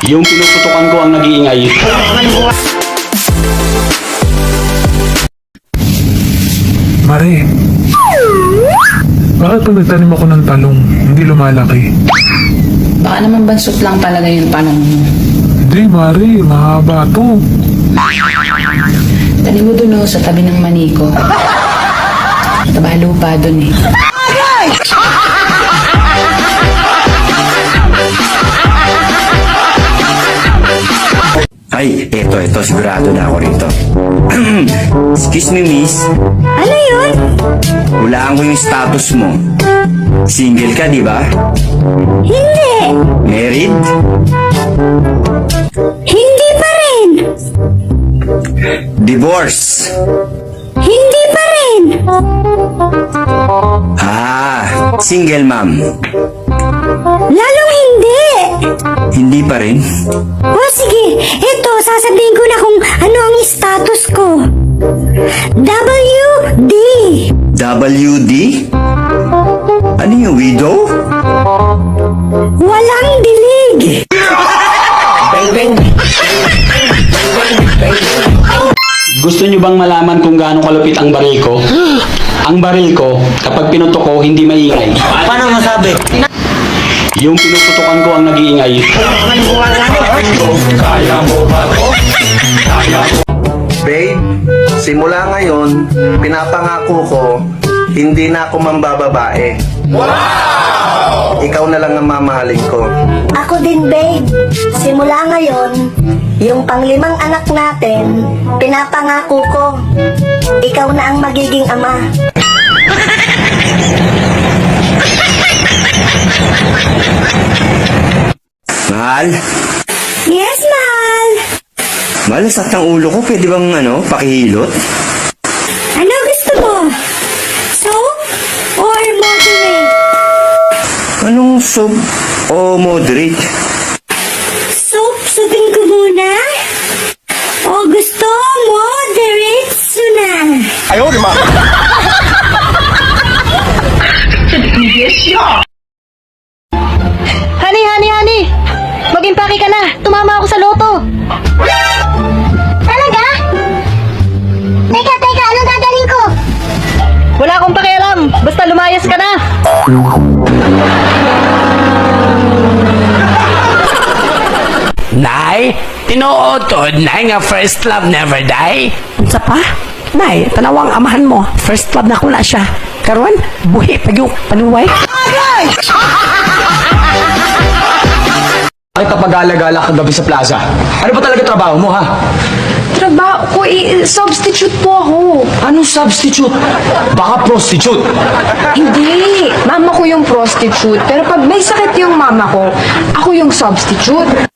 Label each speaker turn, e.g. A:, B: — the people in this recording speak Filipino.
A: Yung pinuputukan ko ang nag-iingay.
B: Mare, bakit pag nagtanim ako ng talong, hindi lumalaki?
C: Baka naman bansot lang talaga yung tanong mo.
B: Hindi, Mare, mahaba to.
C: Tanim mo dun sa tabi ng maniko. Taba lupa dun eh.
D: Ay, eto, sigurado na ako rito. Excuse me, miss.
E: Ano yun?
D: Hulaan ko yung status mo. Single ka, di ba?
E: Hindi.
D: Married?
E: Hindi pa rin.
D: Divorce?
E: Hindi pa rin.
D: Single ma'am.
E: Lalong hindi.
D: Hindi pa rin?
E: O sige, eto, sasabihin ko na kung ano ang status ko. WD.
D: WD? Ano yung widow?
E: Walang dilig.
A: Gusto nyo bang malaman kung gaano kalupit ang baril ko? Ang baril ko, kapag pinutok ko, hindi maingay.
D: Paano masabi?
A: Yung pinuputukan ko ang nag-iingay.
F: Babe, simula ngayon, pinapangako ko, hindi na ako mambababae. Wow! Ikaw na lang ang mamahalin ko.
E: Ako din, babe. Simula ngayon, yung panglimang anak natin, pinapangako ko, ikaw na ang magiging ama.
D: Mahal?
E: Yes, mahal.
D: Mahal, sakit ang ulo ko. Pwede bang, pakihilot?
E: Ano gusto mo? Soap or moderate?
D: Anong soap o moderate?
E: Soap, supin ko muna. O gusto moderate suna?
G: Honey! Mag-impake ka na! Tumama ako sa loto!
E: Talaga? Teka, anong gagaling ko?
G: Wala akong pakialam! Basta lumayas ka na!
H: Nay, tinuotod na nga first love never die. Unsa pa? Nay, tanawang amahan mo. First love na ko na siya. Karon, buhi pag yung panuway.
A: Bakit kapag-alagala ka gabi sa plaza? Ano ba talaga trabaho mo, ha?
G: Trabaho ko substitute po ako.
A: Anong substitute? Baka prostitute.
G: Hindi! Mama ko yung prostitute. Pero pag may sakit yung mama ko, ako yung substitute.